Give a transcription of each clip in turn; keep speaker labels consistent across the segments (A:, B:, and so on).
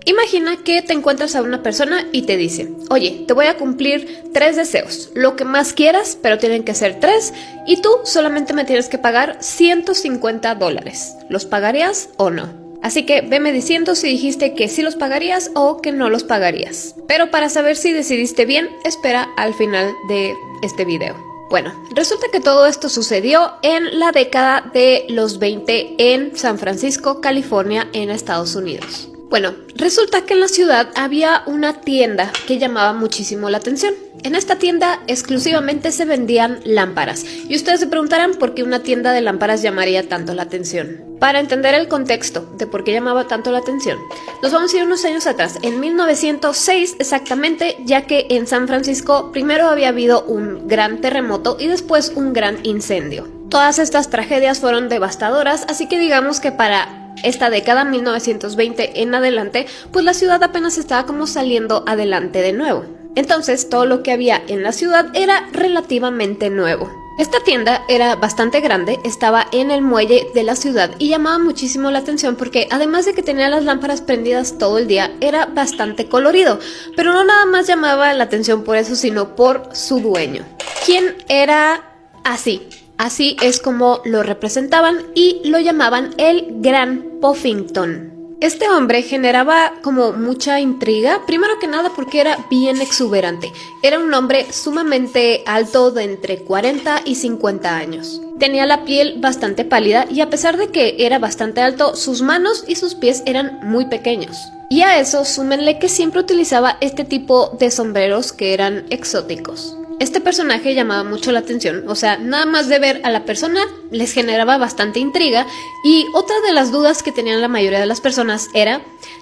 A: Imagina que te encuentras a una persona y te dice, oye, te voy a cumplir 3 deseos, lo que más quieras, pero tienen que ser 3, y tú solamente me tienes que pagar $150. ¿Los pagarías o no? Así que veme diciendo si dijiste que sí los pagarías o que no los pagarías. Pero para saber si decidiste bien, espera al final de este video. Bueno, resulta que todo esto sucedió en la década de los 20 en San Francisco, California, en Estados Unidos. Bueno, resulta que en la ciudad había una tienda que llamaba muchísimo la atención. En esta tienda exclusivamente se vendían lámparas. Y ustedes se preguntarán por qué una tienda de lámparas llamaría tanto la atención. Para entender el contexto de por qué llamaba tanto la atención, nos vamos a ir unos años atrás, en 1906 exactamente, ya que en San Francisco primero había habido un gran terremoto y después un gran incendio. Todas estas tragedias fueron devastadoras, así que digamos que para esta década, 1920 en adelante, pues la ciudad apenas estaba como saliendo adelante de nuevo. Entonces todo lo que había en la ciudad era relativamente nuevo. Esta tienda era bastante grande, estaba en el muelle de la ciudad y llamaba muchísimo la atención porque además de que tenía las lámparas prendidas todo el día, era bastante colorido. Pero no nada más llamaba la atención por eso, sino por su dueño, quien era así. Así es como lo representaban y lo llamaban el Gran Puffington. Este hombre generaba como mucha intriga, primero que nada porque era bien exuberante. Era un hombre sumamente alto, de entre 40 y 50 años. Tenía la piel bastante pálida y a pesar de que era bastante alto, sus manos y sus pies eran muy pequeños. Y a eso súmenle que siempre utilizaba este tipo de sombreros que eran exóticos. Este personaje llamaba mucho la atención, o sea, nada más de ver a la persona les generaba bastante intriga, y otra de las dudas que tenían la mayoría de las personas era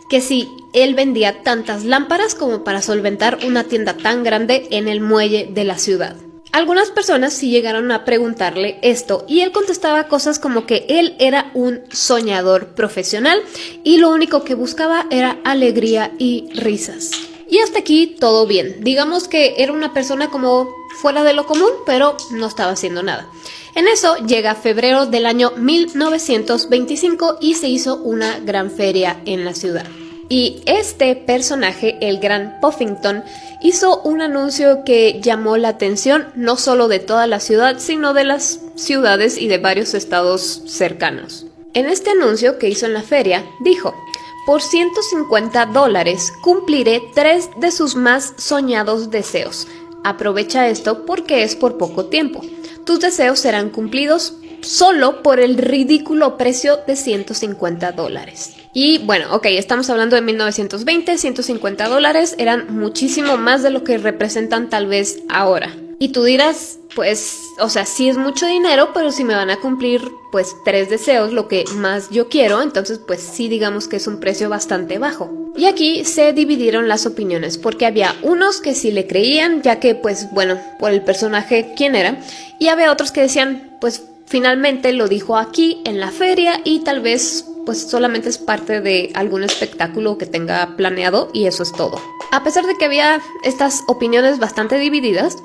A: que si él vendía tantas lámparas como para solventar una tienda tan grande en el muelle de la ciudad. Algunas personas sí llegaron a preguntarle esto y él contestaba cosas como que él era un soñador profesional y lo único que buscaba era alegría y risas. Y hasta aquí todo bien. Digamos que era una persona como fuera de lo común, pero no estaba haciendo nada. En eso llega febrero del año 1925 y se hizo una gran feria en la ciudad. Y este personaje, el Gran Puffington, hizo un anuncio que llamó la atención no solo de toda la ciudad, sino de las ciudades y de varios estados cercanos. En este anuncio que hizo en la feria, dijo: por $150 cumpliré 3 de sus más soñados deseos. Aprovecha esto porque es por poco tiempo. Tus deseos serán cumplidos solo por el ridículo precio de $150. Y bueno, ok, estamos hablando de 1920, $150 eran muchísimo más de lo que representan tal vez ahora. Y tú dirás, pues, o sea, sí es mucho dinero, pero si me van a cumplir, pues, 3 deseos, lo que más yo quiero, entonces, pues, sí digamos que es un precio bastante bajo. Y aquí se dividieron las opiniones, porque había unos que sí le creían, ya que, pues, bueno, por el personaje quién era, y había otros que decían, pues, finalmente lo dijo aquí, en la feria, y tal vez, pues, solamente es parte de algún espectáculo que tenga planeado, y eso es todo. A pesar de que había estas opiniones bastante divididas,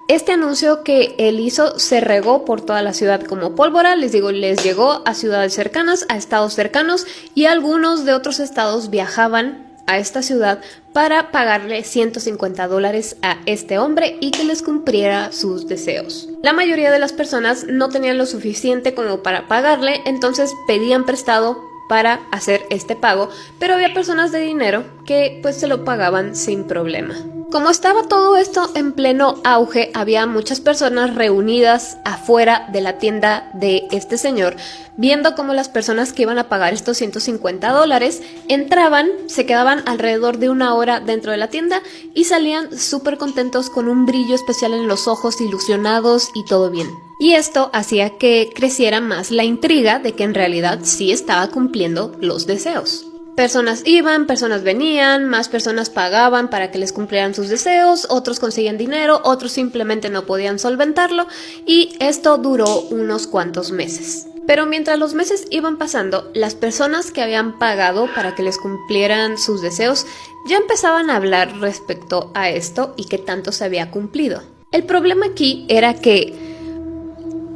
A: este anuncio que él hizo se regó por toda la ciudad como pólvora, les digo, les llegó a ciudades cercanas, a estados cercanos, y algunos de otros estados viajaban a esta ciudad para pagarle $150 a este hombre y que les cumpliera sus deseos. La mayoría de las personas no tenían lo suficiente como para pagarle, entonces pedían prestado para hacer este pago, pero había personas de dinero que pues se lo pagaban sin problema. Como estaba todo esto en pleno auge, había muchas personas reunidas afuera de la tienda de este señor, viendo cómo las personas que iban a pagar estos $150 entraban, se quedaban alrededor de 1 hora dentro de la tienda y salían súper contentos con un brillo especial en los ojos, ilusionados y todo bien. Y esto hacía que creciera más la intriga de que en realidad sí estaba cumpliendo los deseos. Personas iban, personas venían, más personas pagaban para que les cumplieran sus deseos, otros conseguían dinero, otros simplemente no podían solventarlo, y esto duró unos cuantos meses. Pero mientras los meses iban pasando, las personas que habían pagado para que les cumplieran sus deseos ya empezaban a hablar respecto a esto y qué tanto se había cumplido. El problema aquí era que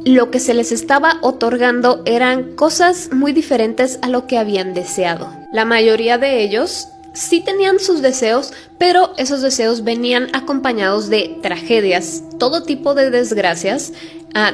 A: lo que se les estaba otorgando eran cosas muy diferentes a lo que habían deseado. La mayoría de ellos sí tenían sus deseos, pero esos deseos venían acompañados de tragedias, todo tipo de desgracias,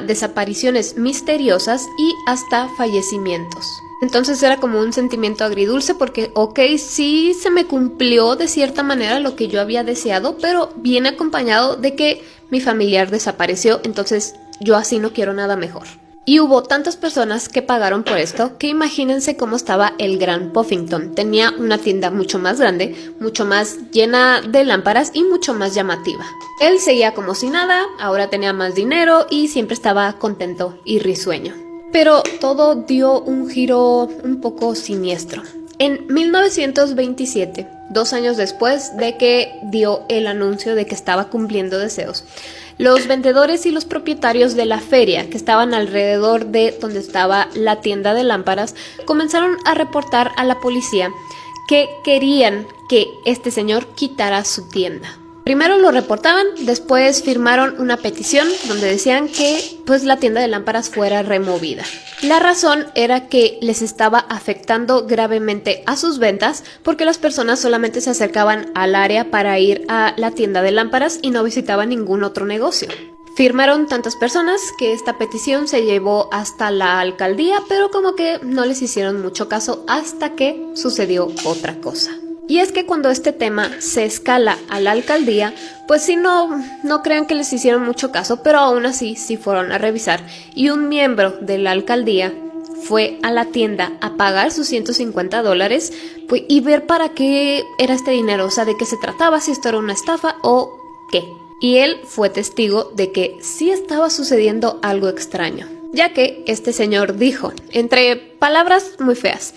A: desapariciones misteriosas y hasta fallecimientos. Entonces era como un sentimiento agridulce porque, ok, sí se me cumplió de cierta manera lo que yo había deseado, pero viene acompañado de que mi familiar desapareció, entonces yo así no quiero nada mejor. Y hubo tantas personas que pagaron por esto que imagínense cómo estaba el Gran Puffington. Tenía una tienda mucho más grande, mucho más llena de lámparas y mucho más llamativa. Él seguía como si nada, ahora tenía más dinero y siempre estaba contento y risueño. Pero todo dio un giro un poco siniestro. En 1927, 2 años después de que dio el anuncio de que estaba cumpliendo deseos, los vendedores y los propietarios de la feria que estaban alrededor de donde estaba la tienda de lámparas comenzaron a reportar a la policía que querían que este señor quitara su tienda. Primero lo reportaban, después firmaron una petición donde decían que la tienda de lámparas fuera removida. La razón era que les estaba afectando gravemente a sus ventas porque las personas solamente se acercaban al área para ir a la tienda de lámparas y no visitaban ningún otro negocio. Firmaron tantas personas que esta petición se llevó hasta la alcaldía, pero como que no les hicieron mucho caso hasta que sucedió otra cosa. Y es que cuando este tema se escala a la alcaldía, pues sí no crean que les hicieron mucho caso, pero aún así sí fueron a revisar. Y un miembro de la alcaldía fue a la tienda a pagar sus $150 y ver para qué era este dinero, o sea, de qué se trataba, si esto era una estafa o qué. Y él fue testigo de que sí estaba sucediendo algo extraño, ya que este señor dijo, entre palabras muy feas,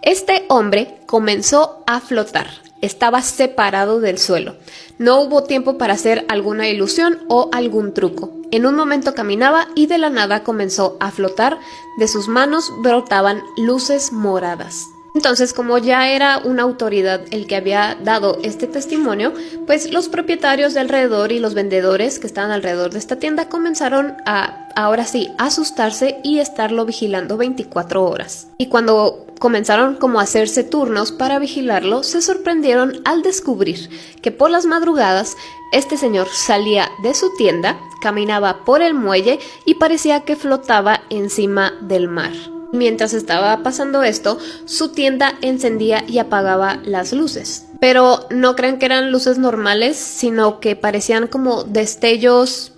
A: este hombre comenzó a flotar, estaba separado del suelo. No hubo tiempo para hacer alguna ilusión o algún truco. En un momento caminaba y de la nada comenzó a flotar. De sus manos brotaban luces moradas. Entonces, como ya era una autoridad el que había dado este testimonio, pues los propietarios de alrededor y los vendedores que estaban alrededor de esta tienda comenzaron a, ahora sí, asustarse y estarlo vigilando 24 horas. Y cuando comenzaron como a hacerse turnos para vigilarlo, se sorprendieron al descubrir que por las madrugadas este señor salía de su tienda, caminaba por el muelle y parecía que flotaba encima del mar. Mientras estaba pasando esto, su tienda encendía y apagaba las luces. Pero no crean que eran luces normales, sino que parecían como destellos.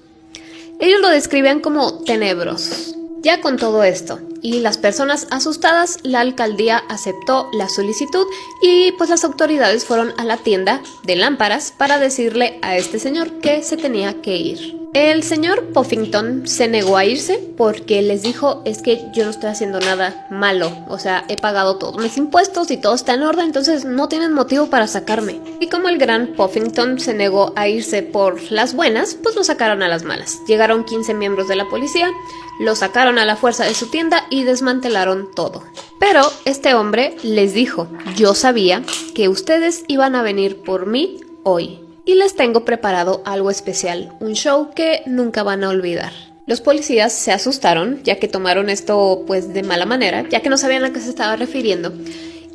A: Ellos lo describían como tenebrosos. Ya con todo esto y las personas asustadas, la alcaldía aceptó la solicitud y pues las autoridades fueron a la tienda de lámparas para decirle a este señor que se tenía que ir. El señor Puffington se negó a irse porque les dijo, es que yo no estoy haciendo nada malo, o sea, he pagado todos mis impuestos y todo está en orden, entonces no tienen motivo para sacarme. Y como el gran Puffington se negó a irse por las buenas, pues lo sacaron a las malas. Llegaron 15 miembros de la policía, lo sacaron a la fuerza de su tienda y desmantelaron todo. Pero este hombre les dijo, yo sabía que ustedes iban a venir por mí hoy. Y les tengo preparado algo especial, un show que nunca van a olvidar. Los policías se asustaron, ya que tomaron esto pues de mala manera, ya que no sabían a qué se estaba refiriendo.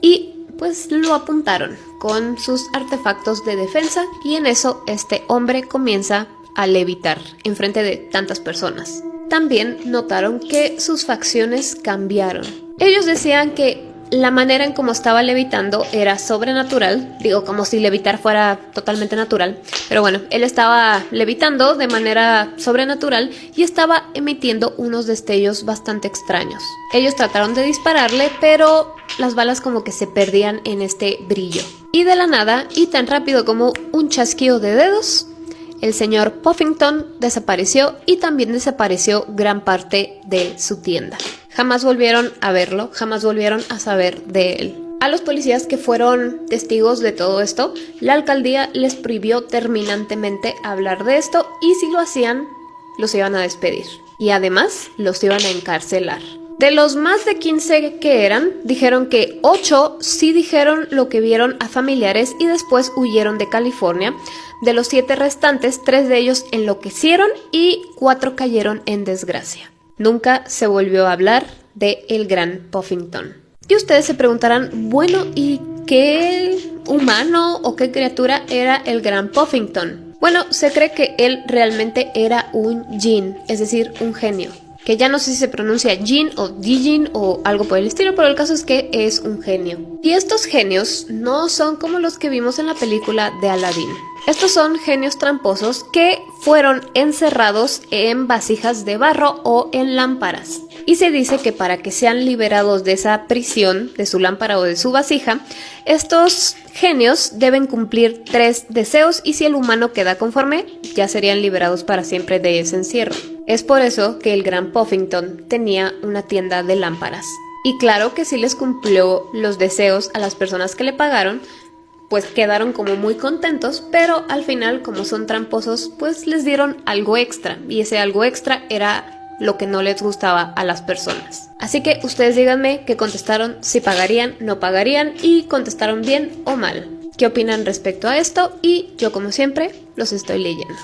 A: Y pues lo apuntaron con sus artefactos de defensa y en eso este hombre comienza a levitar enfrente de tantas personas. También notaron que sus facciones cambiaron. Ellos decían que la manera en cómo estaba levitando era sobrenatural, digo como si levitar fuera totalmente natural, pero bueno, él estaba levitando de manera sobrenatural y estaba emitiendo unos destellos bastante extraños. Ellos trataron de dispararle, pero las balas como que se perdían en este brillo. Y de la nada, y tan rápido como un chasquido de dedos, el señor Puffington desapareció y también desapareció gran parte de su tienda. Jamás volvieron a verlo, jamás volvieron a saber de él. A los policías que fueron testigos de todo esto, la alcaldía les prohibió terminantemente hablar de esto y si lo hacían, los iban a despedir. Y además, los iban a encarcelar. De los más de 15 que eran, dijeron que 8 sí dijeron lo que vieron a familiares y después huyeron de California. De los 7 restantes, 3 de ellos enloquecieron y 4 cayeron en desgracia. Nunca se volvió a hablar de el gran Puffington. Y ustedes se preguntarán, bueno, ¿y ¿qué humano o qué criatura era el Gran Puffington? Bueno, se cree que él realmente era un Djinn, es decir, un genio. Que ya no sé si se pronuncia Djinn o Dijin o algo por el estilo, pero el caso es que es un genio. Y estos genios no son como los que vimos en la película de Aladdin. Estos son genios tramposos que fueron encerrados en vasijas de barro o en lámparas. Y se dice que para que sean liberados de esa prisión, de su lámpara o de su vasija, estos genios deben cumplir 3 deseos y si el humano queda conforme, ya serían liberados para siempre de ese encierro. Es por eso que el Gran Puffington tenía una tienda de lámparas. Y claro que sí les cumplió los deseos a las personas que le pagaron, pues quedaron como muy contentos, pero al final, como son tramposos, pues les dieron algo extra. Y ese algo extra era lo que no les gustaba a las personas. Así que ustedes díganme qué contestaron, si pagarían, no pagarían y contestaron bien o mal. ¿Qué opinan respecto a esto? Y yo como siempre los estoy leyendo.